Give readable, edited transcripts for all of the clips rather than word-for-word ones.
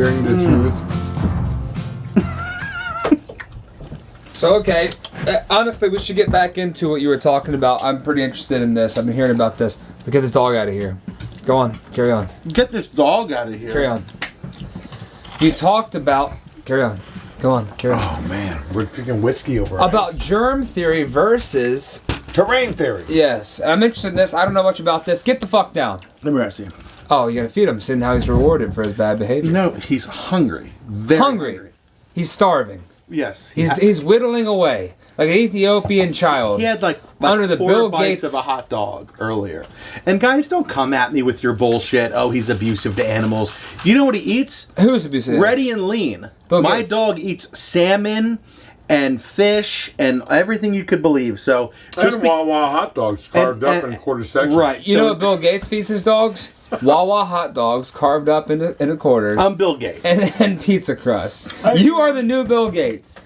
hearing the truth. So, okay, honestly, we should get back into what you were talking about. I'm pretty interested in this. I've been hearing about this. Let's get this dog out of here. Go on, carry on. Get this dog out of here. Carry on. You talked about... Carry on. Go on, carry on. Oh, man. We're drinking whiskey over About ice. germ theory versus... Terrain theory. Yes, I'm interested in this. I don't know much about this. Get the fuck down. Let me ask you. Oh, you gotta feed him. See how he's rewarded for his bad behavior. No, he's hungry. Very hungry. He's starving. Yes. He's whittling away like an Ethiopian child. He had like under the 4 Bill bites Gates of a hot dog earlier. And guys, don't come at me with your bullshit. Oh, he's abusive to animals. You know what he eats? Who's abusive? Ready and lean. Bill My Gates. dog eats salmon and fish and everything you could believe. So And Wawa hot dogs carved up in quarter sections. Right. You know what Bill Gates feeds his dogs? Wawa hot dogs carved up into quarters. I'm Bill Gates. And pizza crust. You are the new Bill Gates.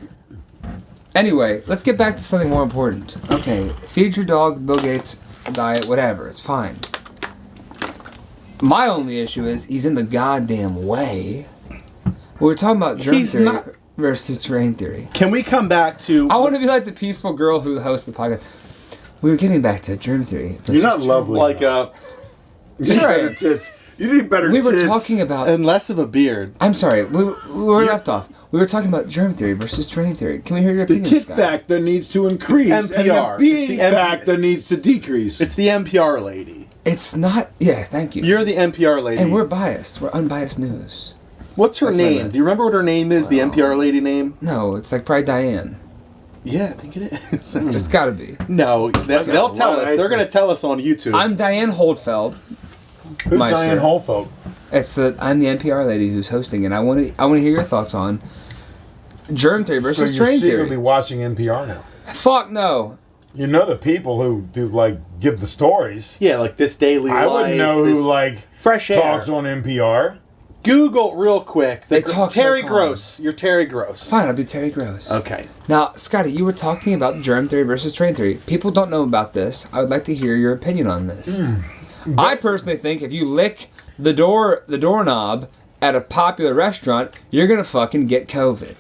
Anyway, let's get back to something more important. Okay, feed your dog Bill Gates diet, whatever. It's fine. My only issue is he's in the goddamn way. We're talking about germ theory versus terrain theory. Can we come back to... I want to be like the peaceful girl who hosts the podcast. We were getting back to germ theory. You're not lovely. like You need better tits. You need better We tits. were talking about... and less of a beard. I'm sorry. We were left off. We were talking about germ theory versus terrain theory. Can we hear your The opinion, tit Scott? factor needs to increase. It's NPR. And the being It's the factor needs to decrease. It's the NPR lady. It's not... Yeah, thank you. You're the NPR lady. And we're biased. We're unbiased news. What's her That's what I name? meant. Do you remember what her name is? The NPR lady name? No, it's like probably Diane. Yeah, I think it is. It's got to be. No, they'll tell us. They're going to tell us on YouTube. I'm Diane Holdfeld. Who's Meister. Diane Holfeld? I'm the NPR lady who's hosting, and I want to hear your thoughts on germ theory versus So you're terrain secretly theory. watching NPR now. Fuck no. You know the people who do give the stories. Yeah, like This Daily I Life. wouldn't know who Fresh Air. talks on NPR. Google real quick. They talk so Terry calm. Gross. You're Terry Gross. Fine, I'll be Terry Gross. Okay. Now, Scotty, you were talking about germ theory versus terrain theory. People don't know about this. I would like to hear your opinion on this. I personally think if you lick the doorknob at a popular restaurant, you're gonna fucking get COVID.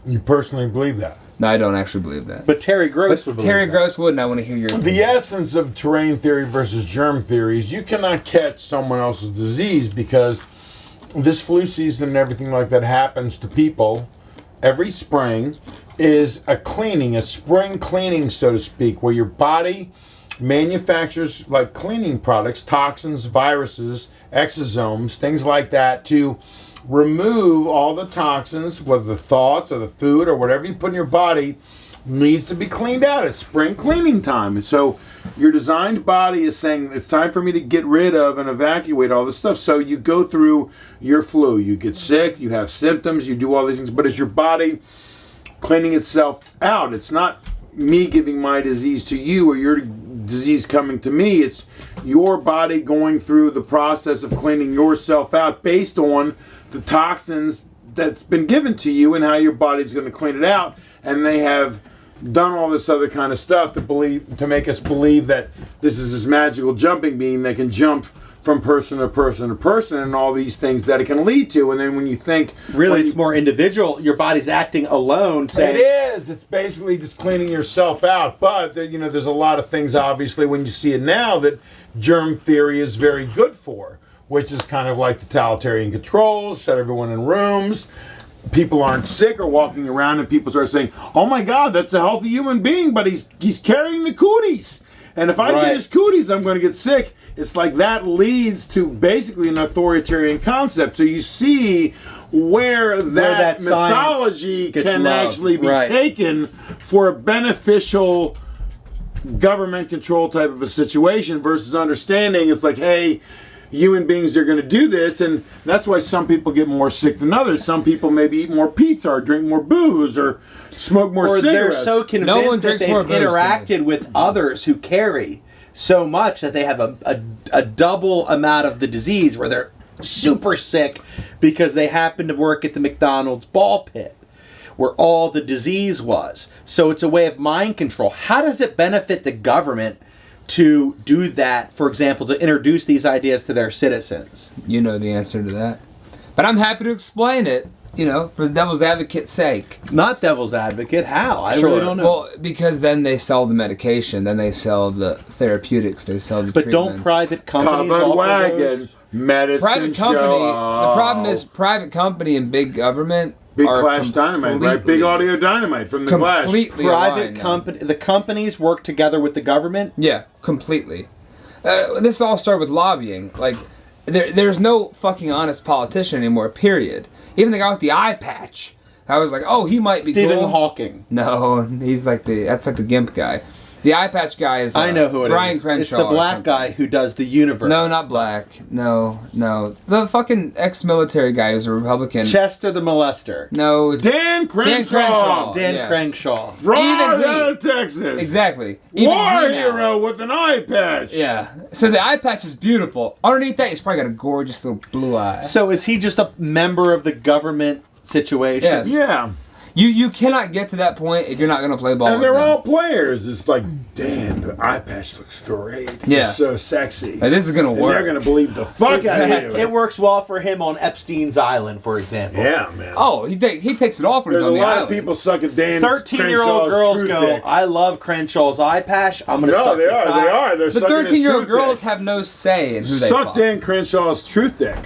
You personally believe that? No, I don't actually believe that. But Terry Gross would believe Terry that. Gross would, and I want to hear your opinion. The essence of terrain theory versus germ theory is you cannot catch someone else's disease because this flu season and everything like that happens to people every spring is a spring cleaning, so to speak, where your body manufactures like cleaning products, toxins, viruses, exosomes, things like that to remove all the toxins, whether the thoughts or the food or whatever you put in your body needs to be cleaned out. It's spring cleaning time. And so your designed body is saying it's time for me to get rid of and evacuate all this stuff. So you go through your flu, you get sick, you have symptoms, you do all these things, but it's your body cleaning itself out. It's not me giving my disease to you or your disease coming to me. It's your body going through the process of cleaning yourself out based on the toxins that's been given to you and how your body's going to clean it out. And they have done all this other kind of stuff to make us believe that this is this magical jumping bean that can jump from person to person to person and all these things that it can lead to. And then when you think... Really, it's more individual. Your body's acting alone. Saying, It is. It's basically just cleaning yourself out. But, there's a lot of things, obviously, when you see it now that germ theory is very good for, which is kind of like totalitarian controls, shut everyone in rooms. People aren't sick or walking around and people start saying, oh my God, that's a healthy human being, but he's carrying the cooties. And if I get his cooties, I'm going to get sick. It's like that leads to basically an authoritarian concept. So you see where that mythology can actually be taken for a beneficial government control type of a situation versus understanding it's like, hey, human beings are going to do this, and that's why some people get more sick than others. Some people maybe eat more pizza or drink more booze or smoke more cigarettes. Or they're so convinced that they've interacted with others who carry so much that they have a double amount of the disease where they're super sick because they happen to work at the McDonald's ball pit where all the disease was. So it's a way of mind control. How does it benefit the government to do that, for example, to introduce these ideas to their citizens? You know the answer to that. But I'm happy to explain it, for the devil's advocate's sake. Not devil's advocate. How? I Sure. really don't know. Well, because then they sell the medication, then they sell the therapeutics, they sell the but treatments. don't private companies Covered offer wagon, those? medicine Private company, the problem is private company and big government Big are Clash Dynamite, right? Big Audio Dynamite from the Clash. completely Private aligned now. company. The companies work together with the government. Yeah, completely. This all started with lobbying. Like, there's no fucking honest politician anymore, period. Even the guy with the eye patch. I was like, oh, he might be Stephen cool. Hawking. No, he's that's like the GIMP guy. The eye patch guy is I know who it Brian is. Crenshaw It's the or black something. guy who does the universe. No, not black. No. The fucking ex-military guy who's a Republican. Chester the molester. No, it's Dan Crenshaw. Dan yes. Crenshaw. Fraud Even he. out of Texas. Exactly. Even War he now. hero with an eye patch. Yeah. So the eye patch is beautiful. Underneath that, he's probably got a gorgeous little blue eye. So is he just a member of the government situation? Yes. Yeah. You cannot get to that point if you're not going to play ball And with they're them. all players. It's like, damn, the eye patch looks great. Yeah. It's so sexy. Like, this is going to And work. they're going to believe the fuck out of Exactly. you. It works well for him on Epstein's Island, for example. Yeah, man. Oh, he takes it off when There's he's a on the lot island. of people sucking Dan 13-year-old Crenshaw's girls truth go, dick. I love Crenshaw's eye patch. I'm going to No, suck they your are. cock." They are. They're The sucking his 13-year-old truth girls dick. have no say in who they Suck fuck. Dan Crenshaw's truth dick.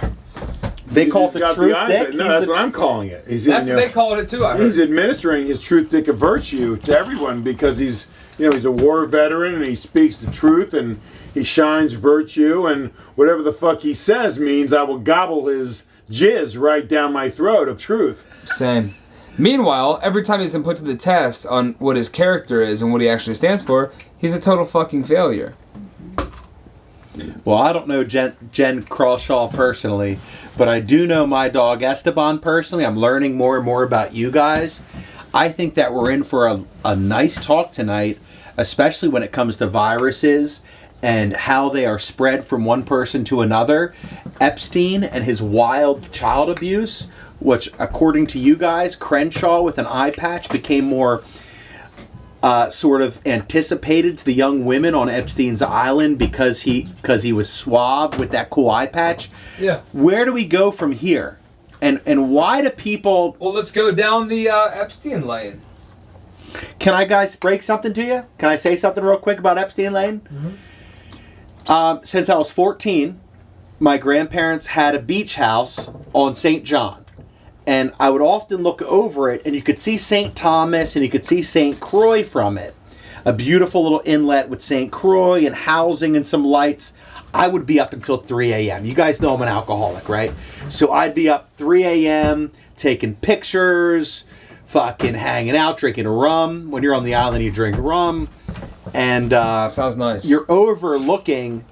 They call it He's the got truth eye dick? patch. No, He's that's the- what I'm calling it. That's what they called it too, I heard. He's administering his truth dick of virtue to everyone because he's a war veteran and he speaks the truth and he shines virtue and whatever the fuck he says means I will gobble his jizz right down my throat of truth. Same. Meanwhile, every time he's been put to the test on what his character is and what he actually stands for, he's a total fucking failure. Well, I don't know Jen Crawshaw personally, but I do know my dog Esteban personally. I'm learning more and more about you guys. I think that we're in for a nice talk tonight, especially when it comes to viruses and how they are spread from one person to another. Epstein and his wild child abuse, which according to you guys, Crenshaw with an eye patch became more sort of anticipated to the young women on Epstein's Island because he was suave with that cool eye patch. Yeah. Where do we go from here? And why do people... Well, let's go down the Epstein lane. Can I, guys, break something to you? Can I say something real quick about Epstein Lane? Mm-hmm. Since I was 14, my grandparents had a beach house on St. John. And I would often look over it, and you could see St. Thomas, and you could see St. Croix from it. A beautiful little inlet with St. Croix and housing and some lights. I would be up until 3 a.m. You guys know I'm an alcoholic, right? So I'd be up 3 a.m. taking pictures, fucking hanging out, drinking rum. When you're on the island, you drink rum. And Sounds nice. you're overlooking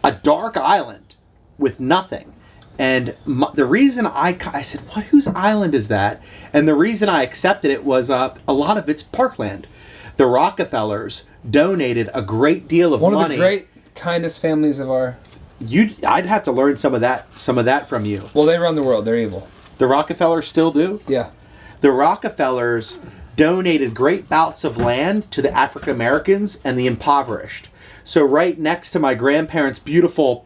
a dark island with nothing. And the reason I said, "What? Whose island is that?" And the reason I accepted it was a lot of it's parkland. The Rockefellers donated a great deal of money. One of the great kindest families of our... I'd have to learn some of that from you. Well, they run the world. They're evil. The Rockefellers still do. Yeah. The Rockefellers donated great bouts of land to the African Americans and the impoverished. So right next to my grandparents' beautiful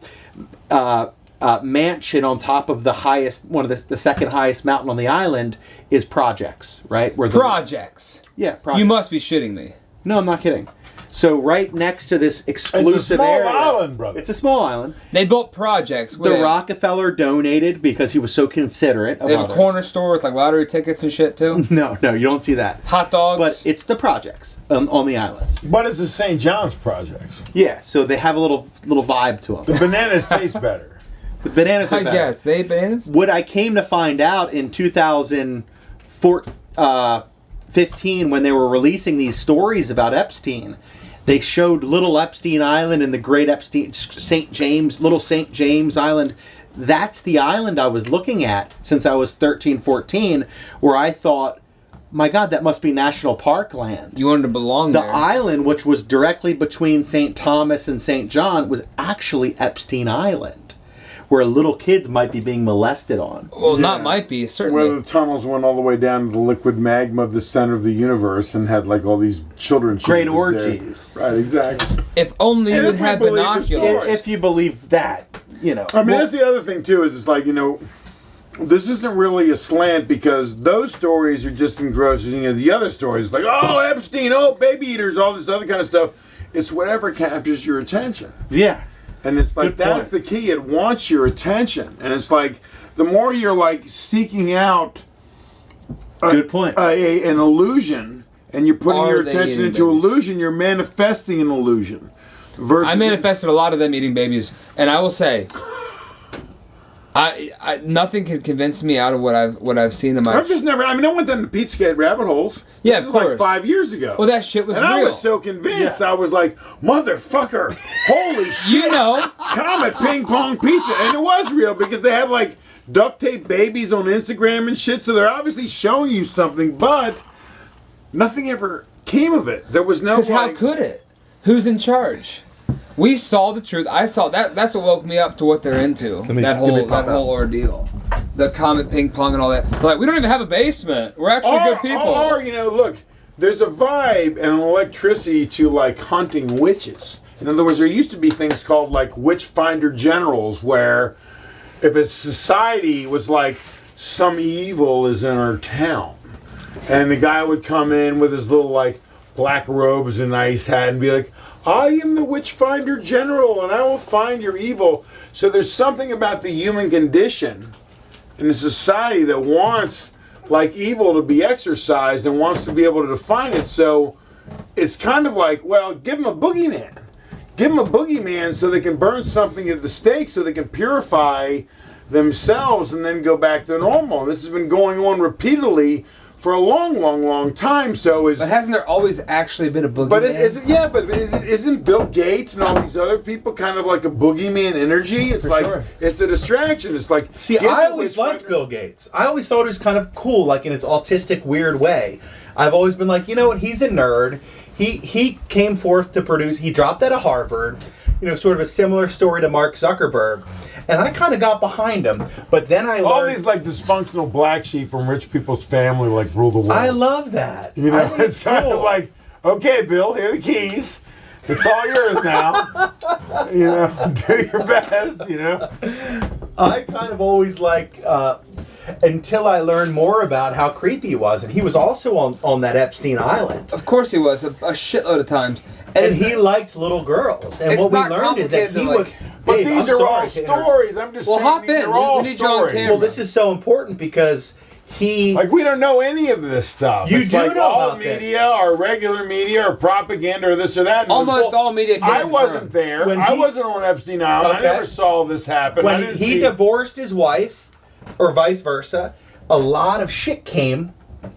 mansion on top of the highest, one of the second highest mountain on the island is Projects, right? Where Projects. Yeah, Projects. You must be shitting me. No, I'm not kidding. So right next to this exclusive It's a small area, island, brother. It's a small island. They built Projects. The Rockefeller donated because he was so considerate of They have a others. corner store with like lottery tickets and shit too. No, you don't see that. Hot dogs. But it's the Projects on the islands. But it's the St. John's projects. Yeah, so they have a little vibe to The them. bananas taste better. The bananas are I better. guess. They bananas? What I came to find out in 2015 when they were releasing these stories about Epstein, they showed Little Epstein Island and the Great Epstein, Little St. James Island. That's the island I was looking at since I was 13, 14, where I thought, my God, that must be national park land. You wanted to belong The there. island, which was directly between St. Thomas and St. John, was actually Epstein Island, where little kids might be being molested on. Well, Yeah. not might be, Where certainly. the tunnels went all the way down to the liquid magma of the center of the universe and had like all these children. Great shooting orgies. there. Right, exactly. If only And you if we had believe the binoculars. story. If you believe that, you know. I mean, that's the other thing too. Is it's like this isn't really a slant because those stories are just engrossing. The other stories like, oh, Epstein, oh, baby eaters, all this other kind of stuff. It's whatever captures your attention. Yeah. And it's like, that's the key. It wants your attention. And it's like, the more you're like seeking out Good point. An illusion, and you're putting your attention into illusion, you're manifesting an illusion. I manifested a lot of them eating babies, and I will say, I nothing can convince me out of what I've seen in my. I've just never. I mean, I went down the Pizzagate rabbit holes. Yeah, this of is course. like 5 years ago. Well, that shit was and real. I was so convinced. I was like, motherfucker, holy shit! You know, Comet Ping Pong Pizza, and it was real because they had like duct tape babies on Instagram and shit. So they're obviously showing you something, but nothing ever came of it. There was no. Because how could it? Who's in charge? We saw the truth. I saw that. That's what woke me up to what they're into. That whole ordeal, the Comet Ping Pong and all that. They're like, we don't even have a basement. We're actually good people. Or look, there's a vibe and an electricity to like hunting witches. In other words, there used to be things called like witch finder generals, where if a society was like some evil is in our town, and the guy would come in with his little like black robes and nice hat and be like, I am the witch finder general and I will find your evil. So there's something about the human condition in a society that wants like evil to be exorcised and wants to be able to define it. So it's kind of like, well, give them a boogeyman. Give them a boogeyman so they can burn something at the stake so they can purify themselves and then go back to normal. This has been going on repeatedly for a long time. But hasn't there always actually been a boogeyman? But isn't Bill Gates and all these other people kind of like a boogeyman energy? It's it's a distraction. It's like, see, I always liked Bill Gates. I always thought he was kind of cool, like in his autistic weird way. I've always been like, you know what? He's a nerd. He came forth to produce. He dropped out of Harvard. Sort of a similar story to Mark Zuckerberg. And I kind of got behind him, but then I learned... All these, like, dysfunctional black sheep from rich people's family, like, rule the world. I love that. It's kind of like, okay, Bill, here are the keys. It's all yours now. Do your best, I kind of always like... until I learned more about how creepy he was. And he was also on that Epstein Island. Of course he was, a shitload of times. And he liked little girls. And what we learned is that he would... But these are all stories. I'm just saying hop in. They're all we need stories. Well, this is so important because he... Like, we don't know any of this stuff. You do like know all about media or regular media or propaganda or this or that. Almost all media came I wasn't there. I wasn't on Epstein Island. I never saw this happen. When he divorced his wife, or vice versa, a lot of shit came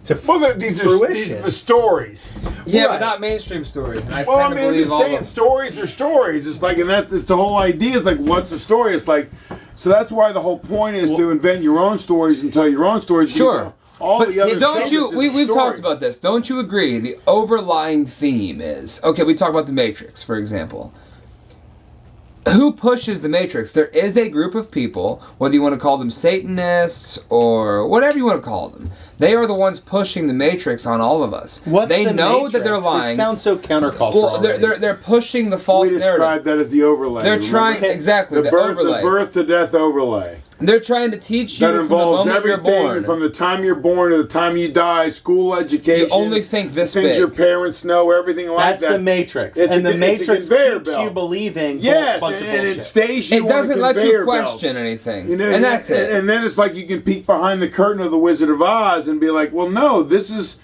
to fruition. These are the stories. Yeah, but not mainstream stories. And I'm just saying stories are stories. It's like, and it's the whole idea. It's like, what's the story? It's like, so that's why the whole point is to invent your own stories and tell your own stories. Sure. All the other don't you? We've talked about this. Don't you agree? The overlying theme is we talk about the Matrix, for example. Who pushes the Matrix? There is a group of people, whether you want to call them Satanists or whatever you want to call them. They are the ones pushing the Matrix on all of us. They know that they're lying. It sounds so countercultural. Well, they're pushing the false narrative. We describe that as the overlay. They're trying the overlay. The birth to death overlay. They're trying to teach you that from the moment you're born. From the time you're born to the time you die, school education. You only think this things big. Your parents know, everything like that. That's the Matrix. The Matrix keeps you believing a bunch of bullshit. And it stays you It doesn't let you belt. question anything. And that's it. And then it's like you can peek behind the curtain of the Wizard of Oz and be like, well, no, this is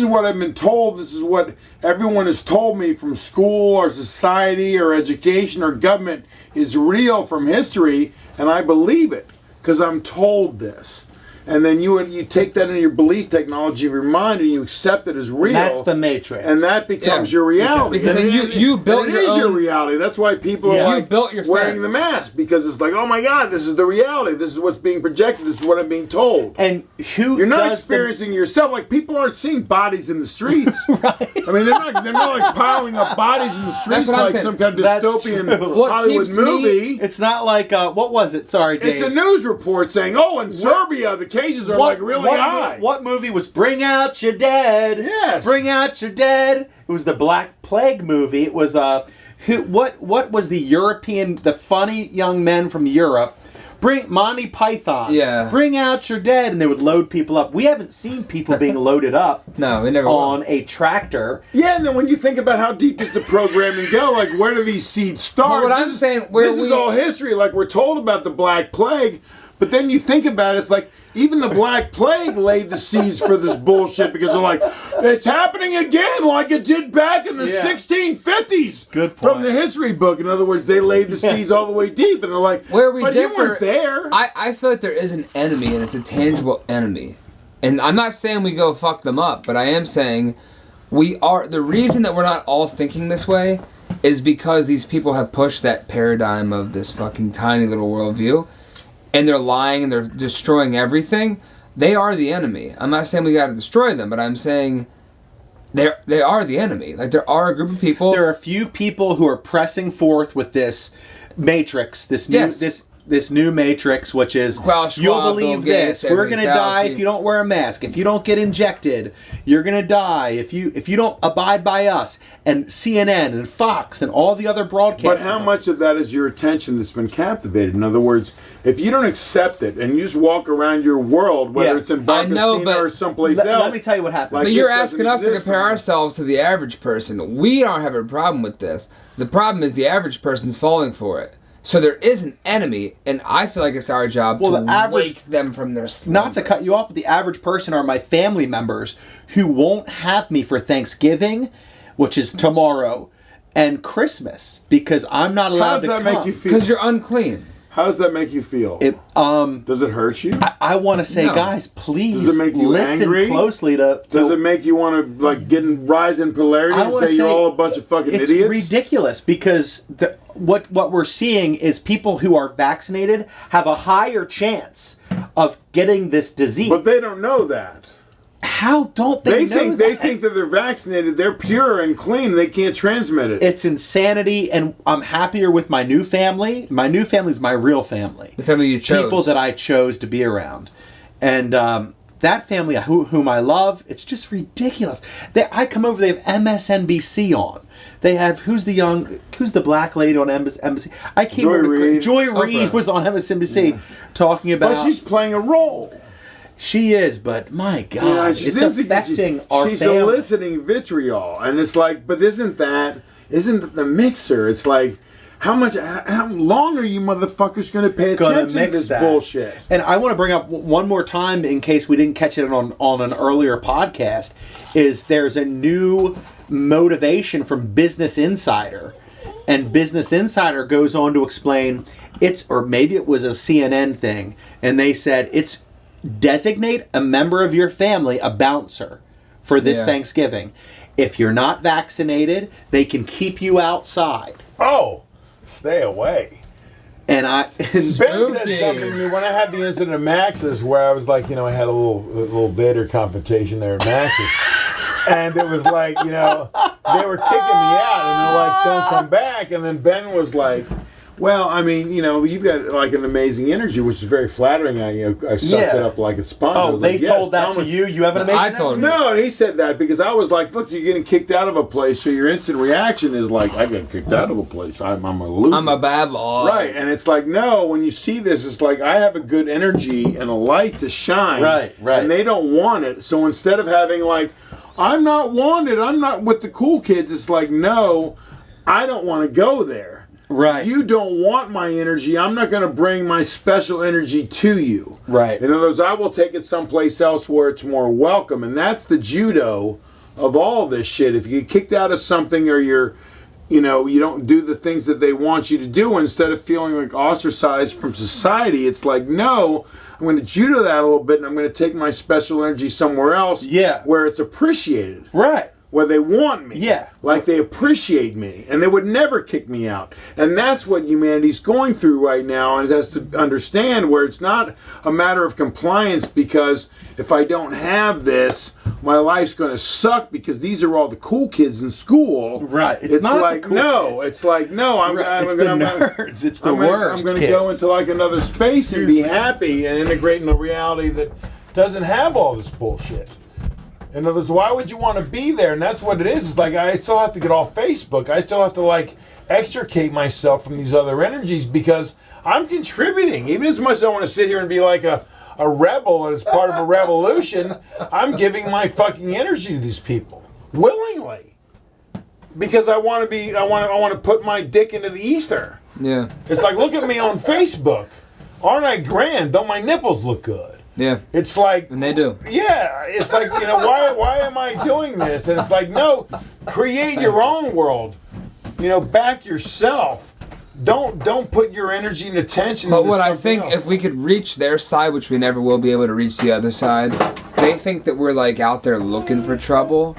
what I've been told. This is what everyone has told me from school or society or education or government is real from history, and I believe it because I'm told this. And then you take that into your belief technology of your mind and you accept it as real. That's the Matrix. And that becomes your reality. Because then you built your own... your reality. That's why people are like built your wearing the mask. Because it's like, oh my God, this is the reality. This is what's being projected. This is what I'm being told. And you're not experiencing yourself. Like, people aren't seeing bodies in the streets. Right. I mean, they're not like piling up bodies in the streets like some kind of dystopian Hollywood movie. It's not like, what was it? Sorry, Dave. It's a news report saying, oh, in Serbia, the cases are like really high. What movie was Bring Out Your Dead? Yes. Bring Out Your Dead. It was the Black Plague movie. It was what was the funny young men from Europe Bring Monty Python. Yeah. Bring out your dead, and they would load people up. We haven't seen people being loaded up. No, we never on will. a tractor. Yeah, and then when you think about how deep does the programming go, like where do these seeds start? But what I'm saying, where this is all history. Like we're told about the Black Plague, but then you think about it, it's like even the Black Plague laid the seeds for this bullshit because they're like, it's happening again like it did back in the 1650s. Good point. From the history book. In other words, they laid the seeds all the way deep, and they're like, Where we but differ, you weren't there. I feel like there is an enemy, and it's a tangible enemy. And I'm not saying we go fuck them up, but I am saying we are. The reason that we're not all thinking this way is because these people have pushed that paradigm of this fucking tiny little worldview, and they're lying and they're destroying everything. They are the enemy. I'm not saying we got to destroy them, but I'm saying they are the enemy. Like there are a group of people. There are a few people who are pressing forth with this matrix, this new this new matrix, which is Klaus you'll Schwab, believe Bill Gates, this. We're Anthony gonna die Fauci. if you don't wear a mask. If you don't get injected, you're gonna die. If you don't abide by us, and CNN and Fox and all the other broadcasts. But how much of that is your attention that's been captivated? In other words, if you don't accept it and you just walk around your world, whether it's in Barcasina or someplace else. Let me tell you what happened. But you're asking us to compare ourselves to the average person. We don't have a problem with this. The problem is the average person's falling for it. So there is an enemy, and I feel like it's our job to wake them from their slumber. Not to cut you off, but the average person are my family members who won't have me for Thanksgiving, which is tomorrow, and Christmas, because I'm not allowed to come. How does that make you feel? Because you're unclean. How does that make you feel? Does it hurt you? I want to say, No. guys, please Does it make you listen angry? closely to. Does it make you want to like rise in polarity I and wanna say you're all a bunch of fucking it's idiots? ridiculous because what we're seeing is people who are vaccinated have a higher chance of getting this disease. But they don't know that. How don't they know that? They think that they're vaccinated, they're pure and clean, they can't transmit it. It's insanity, and I'm happier with my new family. My new family is my real family. The family you chose. People that I chose to be around. And that family whom I love, it's just ridiculous. I come over, they have MSNBC on. They have, who's the black lady on MSNBC? I can't Joy remember. Reid. Joy Reid was on MSNBC talking about... But she's playing a role. She is, but my God, it's affecting our She's family. eliciting vitriol, and it's like, but isn't that the mixer? It's like, how long are you motherfuckers going to pay attention to this bullshit? And I want to bring up one more time, in case we didn't catch it on an earlier podcast, is there's a new motivation from Business Insider, and Business Insider goes on to explain or maybe it was a CNN thing, and they said it's designate a member of your family a bouncer for this Thanksgiving. If you're not vaccinated, they can keep you outside. Oh, stay away. And Ben said something to me when I had the incident at Max's where I was like, I had a little Vader confrontation there at Max's. And it was like, they were kicking me out and they're like, don't come back. And then Ben was like, well, I mean, you've got like an amazing energy, which is very flattering. I sucked it up like a sponge. Oh, they told that to you? You have an amazing energy? I told him. No, he said that because I was like, look, you're getting kicked out of a place, so your instant reaction is like, I got kicked out of a place. I'm a loser. I'm a bad boy. Right, and it's like, no, when you see this, it's like, I have a good energy and a light to shine. Right. And they don't want it. So instead of having like, I'm not wanted, I'm not with the cool kids, it's like, no, I don't want to go there. Right. You don't want my energy. I'm not going to bring my special energy to you. Right. In other words, I will take it someplace else where it's more welcome. And that's the judo of all this shit. If you get kicked out of something or you don't do the things that they want you to do, instead of feeling like ostracized from society, it's like, no, I'm going to judo that a little bit and I'm going to take my special energy somewhere else where it's appreciated. Right. Where they want me. Yeah. Like they appreciate me. And they would never kick me out. And that's what humanity's going through right now. And it has to understand where it's not a matter of compliance because if I don't have this, my life's going to suck because these are all the cool kids in school. Right. It's not like, the cool kids. It's like, no, it's the nerds. It's the worst. I'm going to go into like another space and be happy and integrate in a reality that doesn't have all this bullshit. In other words, why would you want to be there? And that's what it is. It's like I still have to get off Facebook. I still have to like extricate myself from these other energies because I'm contributing. Even as much as I want to sit here and be like a rebel and it's part of a revolution, I'm giving my fucking energy to these people willingly because I want to put my dick into the ether. Yeah. It's like, look at me on Facebook. Aren't I grand? Don't my nipples look good? Yeah. It's like... And they do. Yeah. It's like, why am I doing this? And it's like, no, create your own world. Back yourself. Don't put your energy and attention into something what I think, else. if we could reach their side, which we never will be able to reach the other side, they think that we're like out there looking for trouble.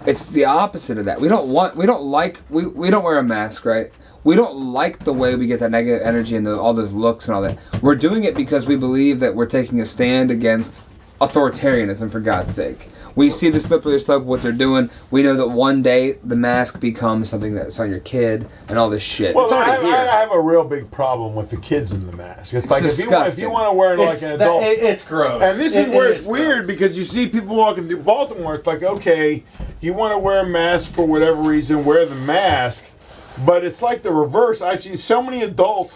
It's the opposite of that. We don't wear a mask, right? We don't like the way we get that negative energy and all those looks and all that. We're doing it because we believe that we're taking a stand against authoritarianism, for God's sake. We see the slippery slope of what they're doing. We know that one day the mask becomes something that's on your kid and all this shit. Well, it's already here. I have a real big problem with the kids in the mask. It's like if you want to wear it like an adult. It's gross. And this is where it's weird because you see people walking through Baltimore. It's like, okay, you want to wear a mask for whatever reason, wear the mask. But it's like the reverse. I see so many adults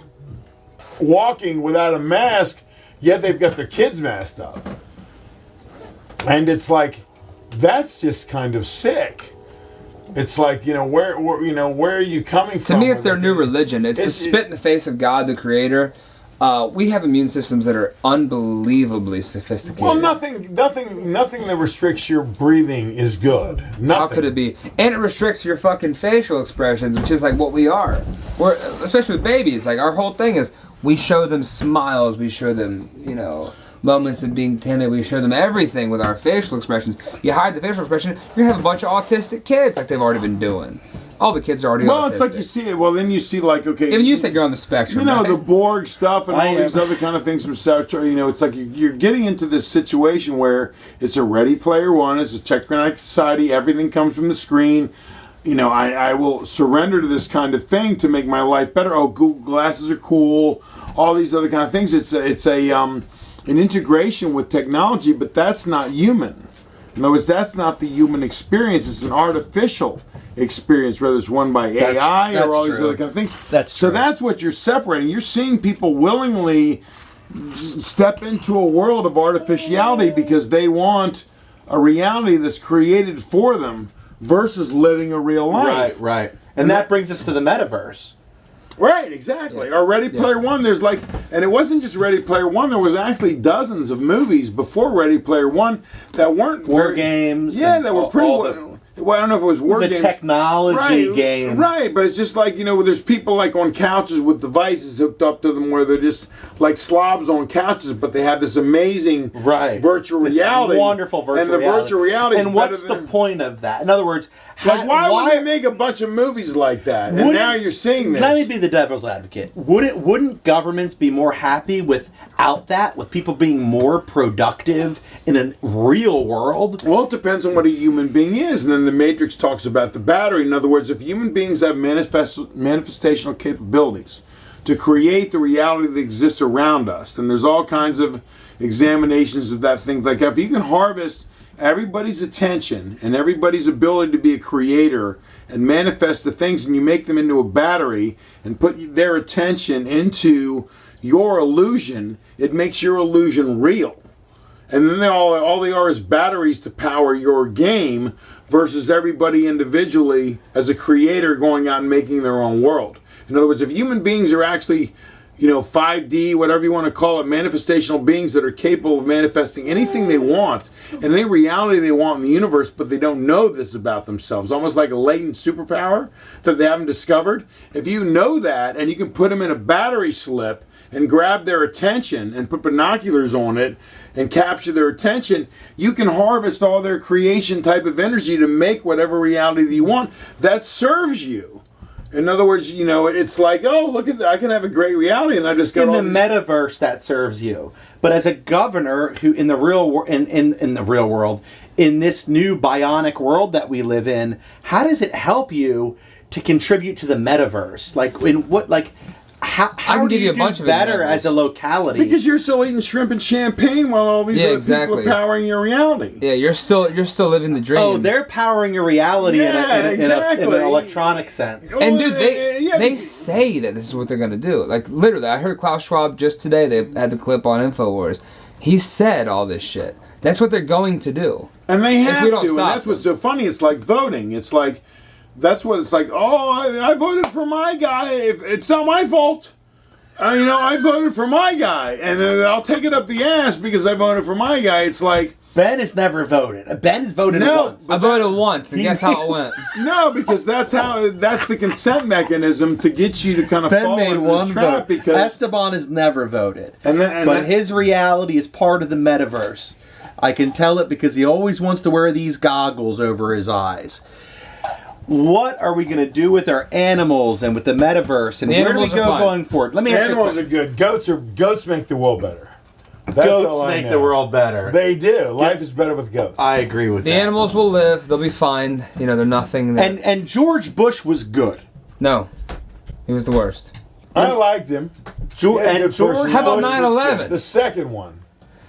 walking without a mask, yet they've got their kids masked up. And it's like, that's just kind of sick. It's like, where are you coming from? To me, it's their new religion. It's the spit in the face of God, the Creator. We have immune systems that are unbelievably sophisticated. Well, nothing that restricts your breathing is good. Nothing. How could it be? And it restricts your fucking facial expressions, which is like what we are. We're, especially with babies, like our whole thing is we show them smiles, we show them, moments of being timid, we show them everything with our facial expressions. You hide the facial expression, you're gonna have a bunch of autistic kids like they've already been doing. All the kids are already autistic. Well, it's like you see it. Well, then you see like, okay. Even you said you're on the spectrum. The Borg stuff and all these other kind of things from South China. It's like you're getting into this situation where it's a Ready Player One, it's a technocratic society, everything comes from the screen. I will surrender to this kind of thing to make my life better. Oh, Google Glasses are cool. All these other kind of things. It's an integration with technology, but that's not human. In other words, that's not the human experience. It's an artificial experience, whether it's one by AI or all these other kind of things. So that's what you're separating. You're seeing people willingly step into a world of artificiality because they want a reality that's created for them versus living a real life. Right. And that brings us to the metaverse. Right, exactly. Or Ready Player One, there's and it wasn't just Ready Player One, there was actually dozens of movies before Ready Player One that weren't... War games. Yeah, that were pretty... Well, I don't know if it was war games. It was a technology game. Right, but it's just like, there's people like on couches with devices hooked up to them where they're just like slobs on couches, but they have this amazing virtual reality. Wonderful virtual reality. And the virtual reality And what's the point of that? In other words, why would they make a bunch of movies like that? And now you're seeing this. Let me be the devil's advocate. Wouldn't governments be more happy without that, with people being more productive in a real world? Well, it depends on what a human being is. And then the Matrix talks about the battery. In other words, if human beings have manifestational capabilities to create the reality that exists around us, then there's all kinds of examinations of that thing. Like if you can harvest everybody's attention and everybody's ability to be a creator and manifest the things, and you make them into a battery and put their attention into your illusion, it makes your illusion real. And then all they are is batteries to power your game versus everybody individually as a creator going out and making their own world. In other words, if human beings are actually, 5D, whatever you want to call it, manifestational beings that are capable of manifesting anything they want and any reality they want in the universe, but they don't know this about themselves, almost like a latent superpower that they haven't discovered. If you know that and you can put them in a battery slip and grab their attention and put binoculars on it and capture their attention, you can harvest all their creation type of energy to make whatever reality that you want that serves you. In other words, it's like, oh, look at that, I can have a great reality, and I just got in the metaverse that serves you. But as a governor who in the real world, in this new bionic world that we live in, how does it help you to contribute to the metaverse? How do give you you a bunch do of better examples. as a locality? Because you're still eating shrimp and champagne while all these other people are powering your reality. Yeah, you're still living the dream. Oh, they're powering your reality in an electronic sense. And dude, they say that this is what they're gonna do. Like literally, I heard Klaus Schwab just today. They had the clip on InfoWars. He said all this shit. That's what they're going to do. And they have we don't to. And stop that's what's so funny. It's like voting. It's like that's what it's like. Oh, I voted for my guy. It's not my fault. I voted for my guy, and I'll take it up the ass because I voted for my guy. It's like Ben has never voted. Ben has voted once. I voted once, and guess how it went? No, because that's the consent mechanism to get you to kind of fall into this trap. Because Esteban has never voted, but his reality is part of the metaverse. I can tell it because he always wants to wear these goggles over his eyes. What are we going to do with our animals and with the metaverse, and where do we go going forward? Let me ask you. Animals are good. Goats make the world better. Goats make the world better. They do. Life is better with goats. I agree with that. The animals will live. They'll be fine. They're nothing. And George Bush was good. No, he was the worst. I liked him. George. How about 9/11? The second one.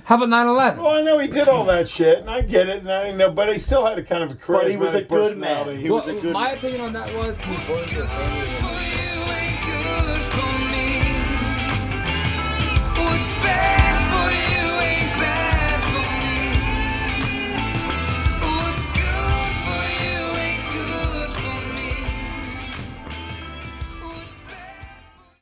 How about 9/11? Well, I know he did all that shit, and I get it, and I know, but he still had a kind of a charismatic But he was a good man. personality. My opinion on that was he was a What's bad?